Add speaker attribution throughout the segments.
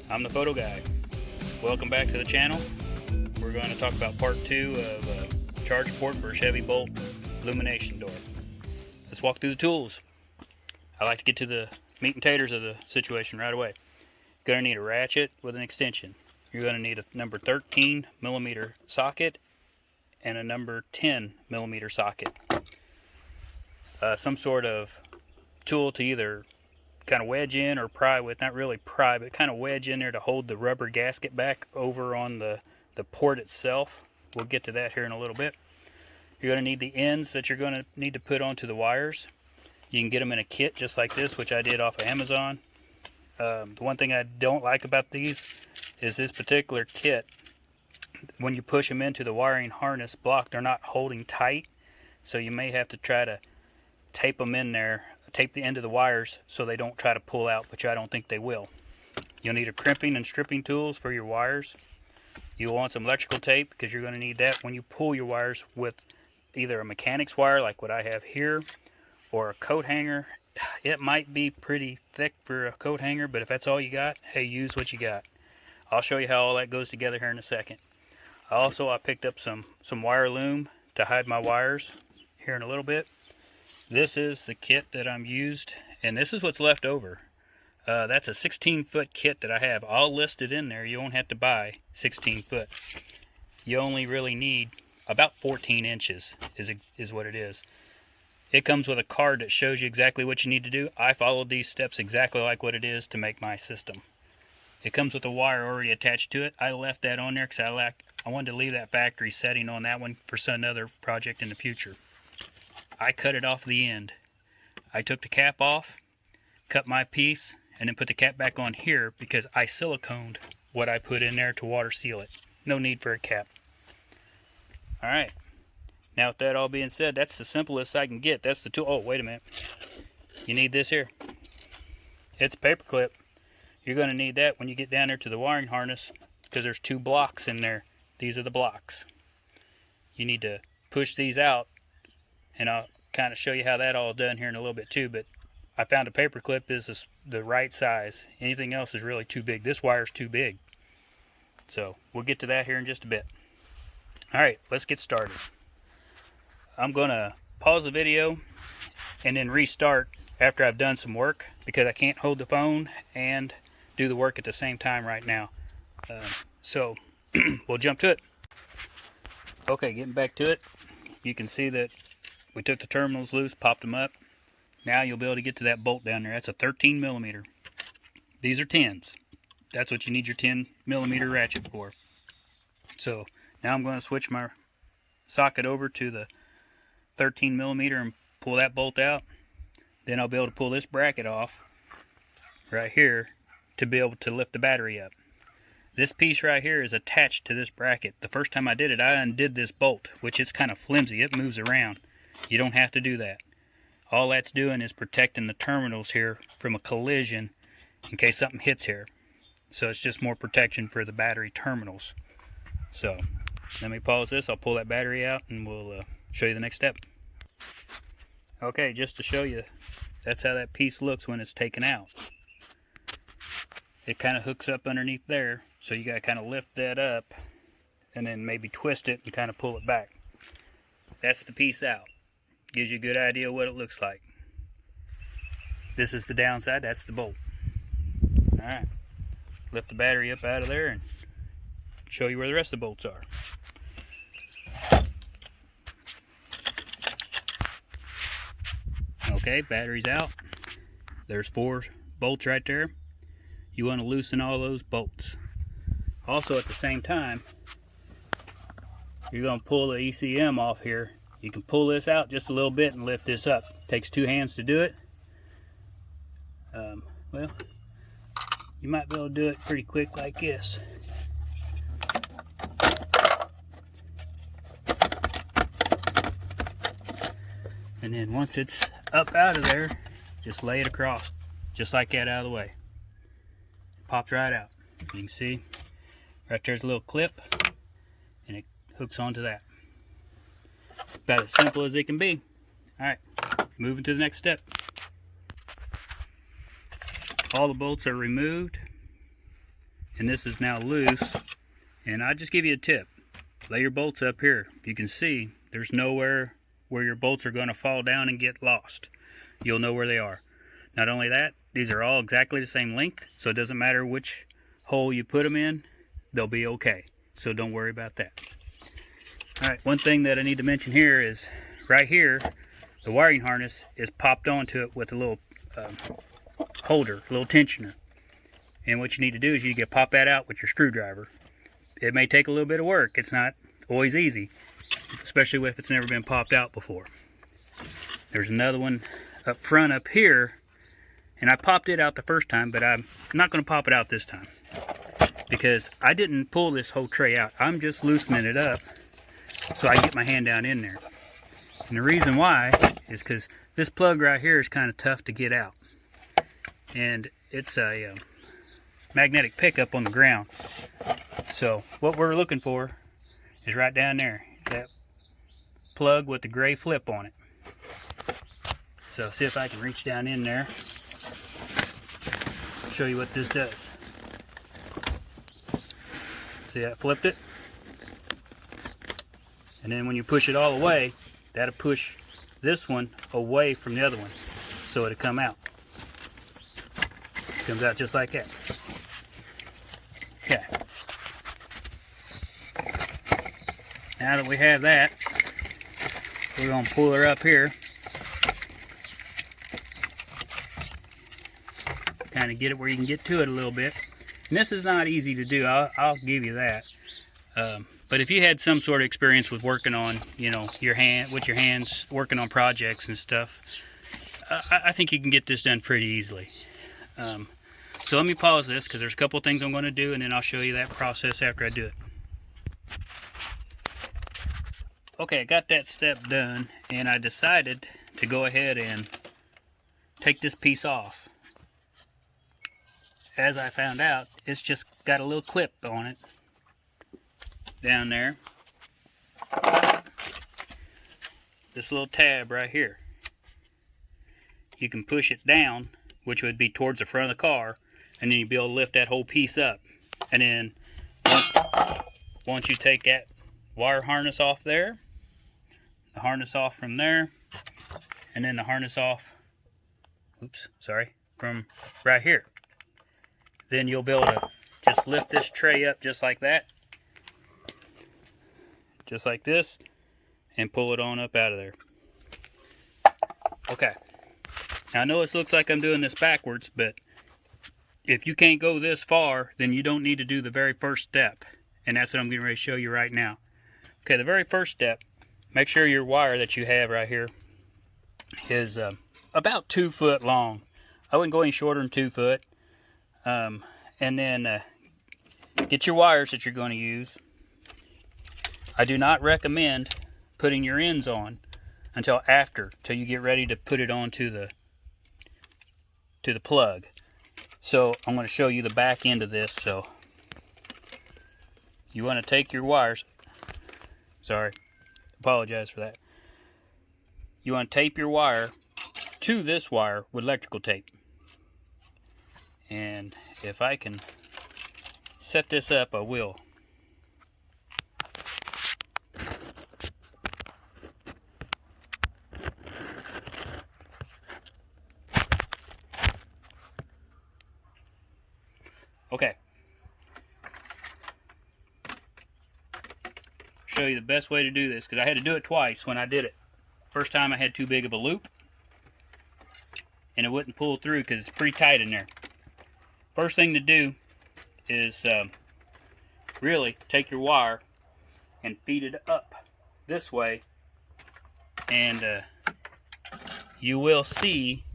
Speaker 1: I'm the photo guy. Welcome back to the channel. We're going to talk about part 2 of charge port for Chevy Bolt illumination door. Let's walk through the tools. I like to get to the meat and taters of the situation right away. You're going to need a ratchet with an extension. You're going to need a number 13 millimeter socket and a number 10 millimeter socket. Some sort of tool to either kind of wedge in or pry with, not really pry, but kind of wedge in there to hold the rubber gasket back over on the port itself. We'll get to that here in a little bit. You're going to need the ends that you're going to need to put onto the wires. You can get them in a kit just like this, which I did off of Amazon. The one thing I don't like about these is this particular kit. When you push them into the wiring harness block, they're not holding tight, so you may have to try to tape them in there, tape the end of the wires so they don't try to pull out, which I don't think they will. You'll need a crimping and stripping tools for your wires. You'll want some electrical tape because you're going to need that when you pull your wires with either a mechanic's wire like what I have here or a coat hanger. It might be pretty thick for a coat hanger, but if that's all you got, hey, use what you got. I'll show you how all that goes together here in a second. I picked up some wire loom to hide my wires here in a little bit. This is the kit that I'm used, and this is what's left over. That's a 16-foot kit that I have. I'll list it in there. You won't have to buy 16 foot. You only really need about 14 inches is what it is. It comes with a card that shows you exactly what you need to do. I followed these steps exactly like what it is to make my system. It comes with a wire already attached to it. I left that on there because I wanted to leave that factory setting on that one for some other project in the future. I cut it off the end. I took the cap off, cut my piece, and then put the cap back on here because I siliconed what I put in there to water seal it. No need for a cap. Alright, now with that all being said, that's the simplest I can get. That's the tool. Oh, wait a minute. You need this here. It's a paper clip. You're going to need that when you get down there to the wiring harness because there's 2 blocks in there. These are the blocks. You need to push these out, and I'll kind of show you how that all is done here in a little bit too, but I found a paper clip is the right size. Anything else is really too big. This wire's too big. So we'll get to that here in just a bit. Alright, let's get started. I'm going to pause the video and then restart after I've done some work because I can't hold the phone and do the work at the same time right now. So we'll jump to it. Okay, getting back to it. You can see that we took the terminals loose, popped them up. Now you'll be able to get to that bolt down there. That's a 13 millimeter. These are 10s. That's what you need your 10 millimeter ratchet for. So now I'm going to switch my socket over to the 13 millimeter and pull that bolt out. Then I'll be able to pull this bracket off right here to be able to lift the battery up. This piece right here is attached to this bracket. The first time I did it, I undid this bolt, which is kind of flimsy. It moves around. You don't have to do that. All that's doing is protecting the terminals here from a collision in case something hits here. So it's just more protection for the battery terminals. So let me pause this. I'll pull that battery out and we'll show you the next step. Okay, just to show you, that's how that piece looks when it's taken out. It kind of hooks up underneath there, so you got to kind of lift that up and then maybe twist it and kind of pull it back. That's the piece out. Gives you a good idea what it looks like. This is the downside. That's the bolt. Alright, lift the battery up out of there and show you where the rest of the bolts are. Okay, battery's out. There's 4 bolts right there. You want to loosen all those bolts. Also at the same time, you're going to pull the ECM off here. You can pull this out just a little bit and lift this up. Takes 2 hands to do it. Well, you might be able to do it pretty quick like this. And then once it's up out of there, just lay it across, just like that, out of the way. Pops right out. You can see right there's a little clip, and it hooks onto that. About as simple as it can be. Alright, moving to the next step. All the bolts are removed. and this is now loose. And I'll just give you a tip. Lay your bolts up here. You can see there's nowhere where your bolts are going to fall down and get lost. You'll know where they are. Not only that, these are all exactly the same length, so it doesn't matter which hole you put them in, they'll be okay. So don't worry about that. Alright, one thing that I need to mention here is right here, the wiring harness is popped onto it with a little holder, a little tensioner. And what you need to do is you get pop that out with your screwdriver. It may take a little bit of work. It's not always easy, especially if it's never been popped out before. There's another one up front up here, and I popped it out the first time, but I'm not going to pop it out this time because I didn't pull this whole tray out. I'm just loosening it up so I can get my hand down in there. And the reason why is because this plug right here is kind of tough to get out, and it's a magnetic pickup on the ground. So what we're looking for is right down there, that plug with the gray flip on it. So see if I can reach down in there, show you what this does. See, I flipped it, and then when you push it all the way, that'll push this one away from the other one, so it'll come out. Comes out just like that. Okay. Now that we have that, we're going to pull her up here. Kind of get it where you can get to it a little bit. And this is not easy to do, I'll give you that. But if you had some sort of experience with working on, you know, with your hands, working on projects and stuff, I think you can get this done pretty easily. So let me pause this because there's a couple things I'm going to do, and then I'll show you that process after I do it. Okay, I got that step done, and I decided to go ahead and take this piece off. As I found out, it's just got a little clip on it down there. This little tab right here. You can push it down, which would be towards the front of the car, and then you'll be able to lift that whole piece up. And then once you take that wire harness off there, the harness off from there, and then the harness off, from right here, then you'll be able to just lift this tray up just like that, just like this, and pull it on up out of there. Okay, now I know it looks like I'm doing this backwards, but if you can't go this far, then you don't need to do the very first step, and that's what I'm getting ready to show you right now. Okay, the very first step, make sure your wire that you have right here is about 2 foot long. I wouldn't go any shorter than 2 foot. And then get your wires that you're going to use. I do not recommend putting your ends on until you get ready to put it onto the plug. So I'm going to show you the back end of this. So you want to take your wires. Sorry, apologize for that. You want to tape your wire to this wire with electrical tape. And if I can set this up, I will. Okay. Show you the best way to do this, because I had to do it twice when I did it. First time I had too big of a loop, and it wouldn't pull through because it's pretty tight in there. First thing to do is really take your wire and feed it up this way, and you will see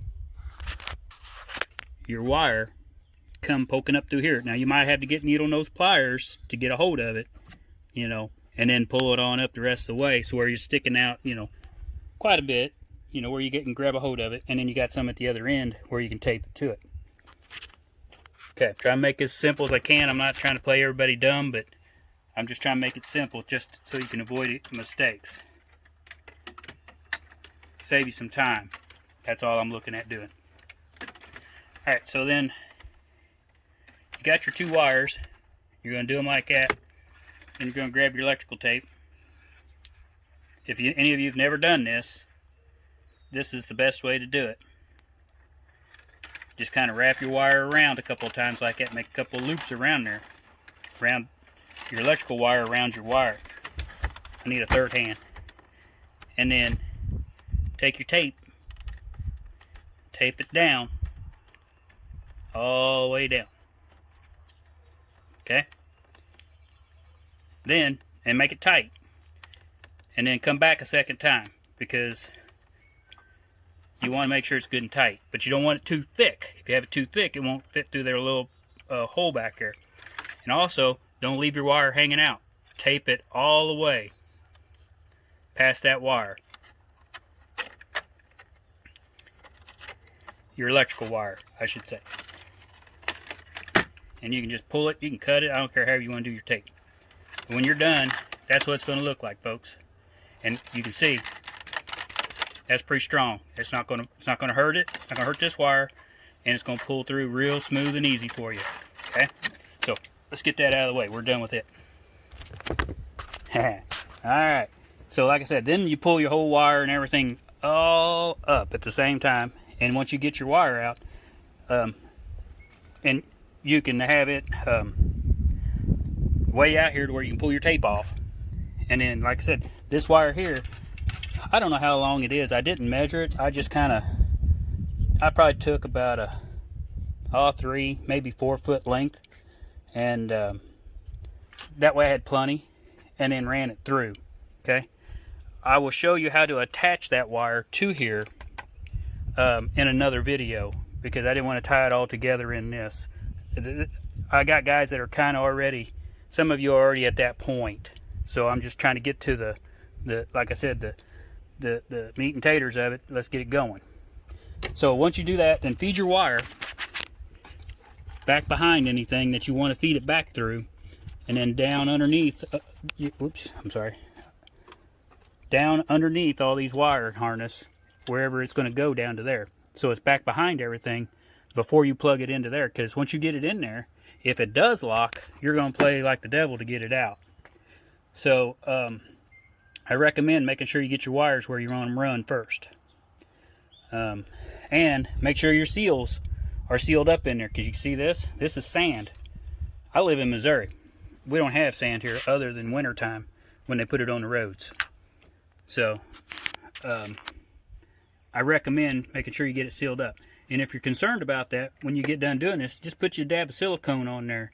Speaker 1: your wire come poking up through here. Now you might have to get needle nose pliers to get a hold of it, you know, and then pull it on up the rest of the way, so where you're sticking out, you know, quite a bit, you know, where you can grab a hold of it, and then you got some at the other end where you can tape it to it. Okay, try to make it as simple as I can. I'm not trying to play everybody dumb, but I'm just trying to make it simple just so you can avoid mistakes. Save you some time. That's all I'm looking at doing. Alright, so then you got your 2 wires, you're going to do them like that. Then you're going to grab your electrical tape. If any of you have never done this, this is the best way to do it. Just kind of wrap your wire around a couple of times like that. Make a couple of loops around there. Around your electrical wire around your wire. I need a third hand. And then take your tape. Tape it down. All the way down. Okay? Then, and make it tight. And then come back a second time, because you want to make sure it's good and tight. But you don't want it too thick. If you have it too thick, it won't fit through their little hole back there. And also, don't leave your wire hanging out. Tape it all the way past that wire. Your electrical wire, I should say. And you can just pull it, you can cut it, I don't care however you want to do your tape. And when you're done, that's what it's going to look like, folks. And you can see that's pretty strong. It's not going to hurt it. It's not going to hurt this wire, and it's going to pull through real smooth and easy for you. Okay? So let's get that out of the way. We're done with it. All right. So like I said, then you pull your whole wire and everything all up at the same time. And once you get your wire out, and you can have it way out here to where you can pull your tape off. And then, like I said, this wire here, I don't know how long it is. I didn't measure it. I just kind of, I probably took about a 3, maybe 4 foot length. And that way I had plenty. And then ran it through. Okay. I will show you how to attach that wire to here in another video, because I didn't want to tie it all together in this. I got guys that are kind of already, some of you are already at that point. So I'm just trying to get to the like I said, the meat and taters of it. Let's get it going. So once you do that, then feed your wire back behind anything that you want to feed it back through, and then down underneath, down underneath all these wire harness, wherever it's going to go down to there. So it's back behind everything before you plug it into there, because once you get it in there, if it does lock, you're going to play like the devil to get it out. So I recommend making sure you get your wires where you want them run first. And make sure your seals are sealed up in there, because you see this is sand. I live in Missouri. We don't have sand here other than wintertime when they put it on the roads. So I recommend making sure you get it sealed up. And if you're concerned about that, when you get done doing this, just put your dab of silicone on there,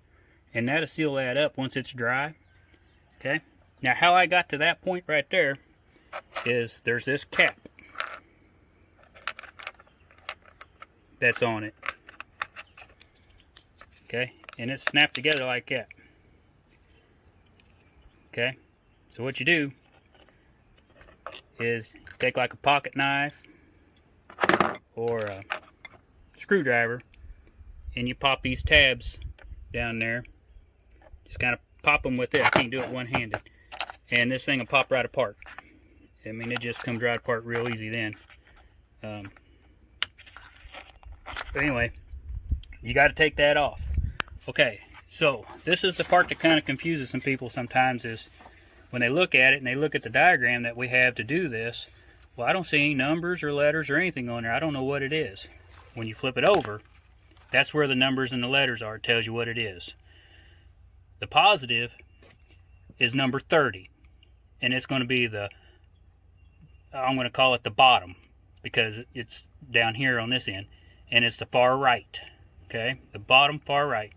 Speaker 1: and that'll seal that up once it's dry. Okay? Now, how I got to that point right there is there's this cap that's on it. Okay? And it's snapped together like that. Okay? So what you do is take like a pocket knife or a screwdriver, and you pop these tabs down there. Just kind of pop them with it. I can't do it one-handed. And this thing will pop right apart. I mean, it just comes right apart real easy then. But anyway, you got to take that off. Okay, so this is the part that kind of confuses some people sometimes, is when they look at it and they look at the diagram that we have to do this, well, I don't see any numbers or letters or anything on there. I don't know what it is. When you flip it over, that's where the numbers and the letters are. It tells you what it is. The positive is number 30. And it's going to be I'm going to call it the bottom, because it's down here on this end. And it's the far right. Okay? The bottom far right.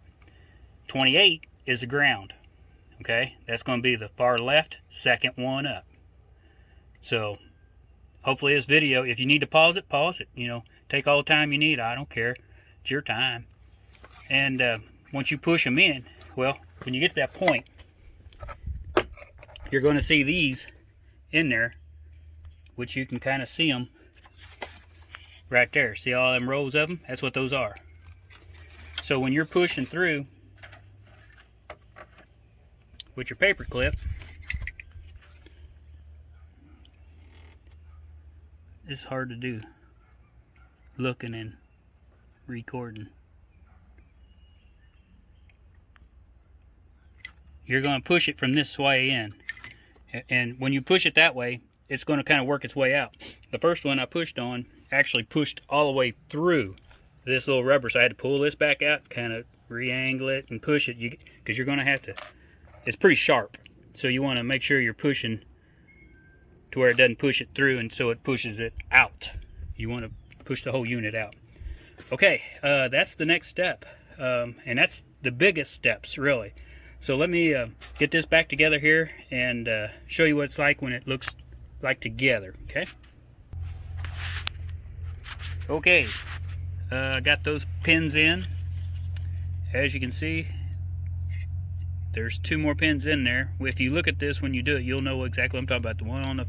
Speaker 1: 28 is the ground. Okay? That's going to be the far left, second one up. So, hopefully this video, if you need to pause it, pause it. You know, take all the time you need. I don't care. It's your time. And once you push them in, well, when you get to that point, you're going to see these in there, which you can kind of see them right there. See all them rows of them? That's what those are. So when you're pushing through with your paper clip, it's hard to do looking and recording. you're going to push it from this way in. And when you push it that way, it's going to kind of work its way out. The first one I pushed on actually pushed all the way through this little rubber, so I had to pull this back out, kind of re-angle it and push it, because you're going to have to, it's pretty sharp, so you want to make sure you're pushing to where it doesn't push it through, and so it pushes it out. You want to push the whole unit out. Okay, that's the next step, and that's the biggest steps, really. So let me get this back together here and show you what it's like when it looks like together. Okay, I got those pins in. As you can see, there's 2 more pins in there. If you look at this when you do it, you'll know exactly what I'm talking about. The one on the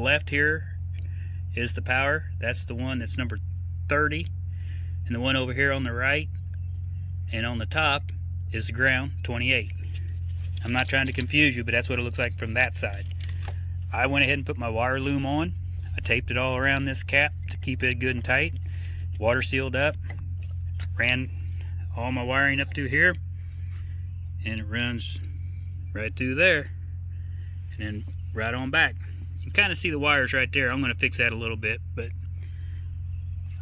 Speaker 1: left here is the power. That's the one that's number 30. And the one over here on the right and on the top is the ground, 28. I'm not trying to confuse you, but that's what it looks like from that side. I went ahead and put my wire loom on. I taped it all around this cap to keep it good and tight. Water sealed up. Ran all my wiring up through here, and it runs right through there, and then right on back. You can kind of see the wires right there. I'm going to fix that a little bit, but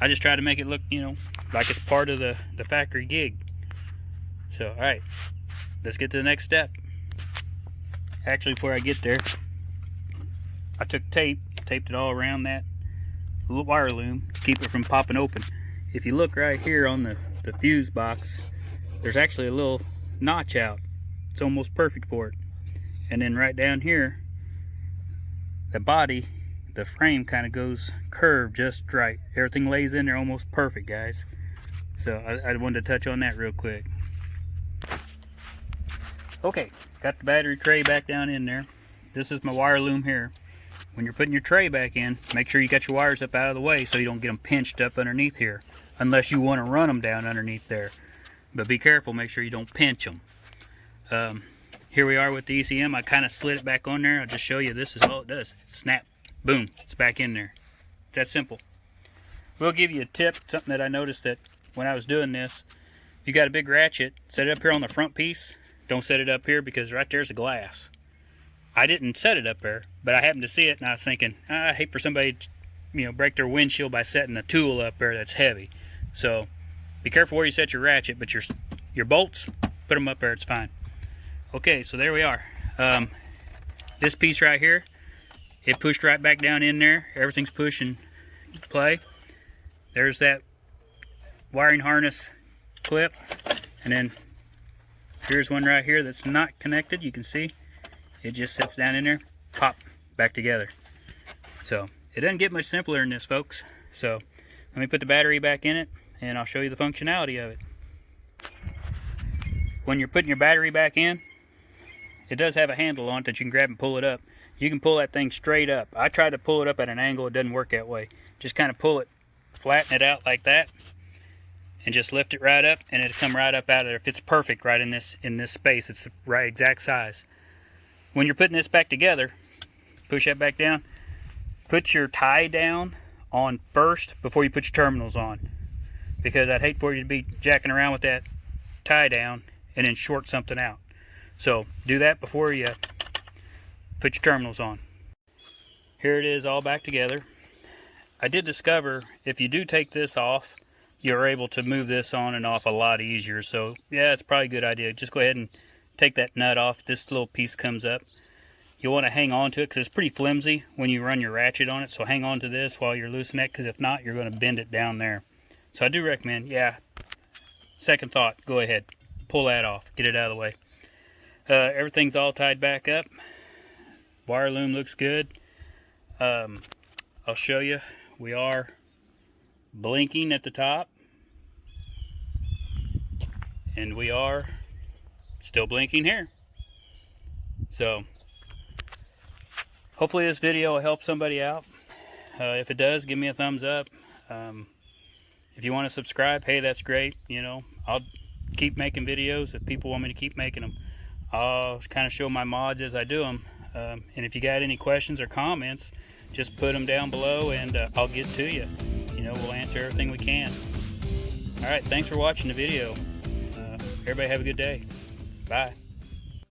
Speaker 1: I just try to make it look, you know, like it's part of the factory gig. So, all right, let's get to the next step. Actually, before I get there, I took tape, taped it all around that little wire loom to keep it from popping open. If you look right here on the fuse box, there's actually a little notch out. It's almost perfect for it. And then right down here, the body, the frame kind of goes curved just right. Everything lays in there almost perfect, guys. So I wanted to touch on that real quick. Okay, got the battery tray back down in there. This is my wire loom here. When you're putting your tray back in, make sure you got your wires up out of the way so you don't get them pinched up underneath here, unless you want to run them down underneath there. But be careful, make sure you don't pinch them. Here we are with the ECM. I kind of slid it back on there. I'll just show you, this is all it does. Snap, boom, it's back in there. It's that simple. We'll give you a tip, something that I noticed that when I was doing this. If you got a big ratchet, set it up here on the front piece. Don't set it up here, because right there's a glass. I didn't set it up there, but I happened to see it, and I was thinking, I hate for somebody to, you know, break their windshield by setting a tool up there that's heavy. So be careful where you set your ratchet, but your bolts, put them up there, it's fine. Okay, so there we are. This piece right here, it pushed right back down in there. Everything's pushing play. There's that wiring harness clip, and then here's one right here that's not connected. You can see it just sits down in there, pop, back together. So it doesn't get much simpler than this, folks. So let me put the battery back in it, and I'll show you the functionality of it. When you're putting your battery back in, it does have a handle on it that you can grab and pull it up. You can pull that thing straight up. I tried to pull it up at an angle. It doesn't work that way. Just kind of pull it, flatten it out like that, and just lift it right up, and it'll come right up out of there. If it's perfect right in this space, it's the right exact size. When you're putting this back together, push that back down. Put your tie down on first before you put your terminals on, because I'd hate for you to be jacking around with that tie down and then short something out. So do that before you put your terminals on. Here it is all back together. I did discover if you do take this off, you're able to move this on and off a lot easier. So yeah, it's probably a good idea. Just go ahead and take that nut off. This little piece comes up. You'll want to hang on to it because it's pretty flimsy when you run your ratchet on it. So hang on to this while you're loosening it, because if not, you're going to bend it down there. So I do recommend, yeah, second thought, go ahead, pull that off, get it out of the way. Everything's all tied back up. Wire loom looks good. I'll show you. We are blinking at the top, and we are still blinking here. So hopefully this video will help somebody out. If it does, give me a thumbs up. If you want to subscribe, hey, that's great. You know, I'll keep making videos if people want me to keep making them. I'll kind of show my mods as I do them. And if you got any questions or comments, just put them down below, and I'll get to you. You know, we'll answer everything we can. All right, thanks for watching the video. Everybody have a good day. Bye.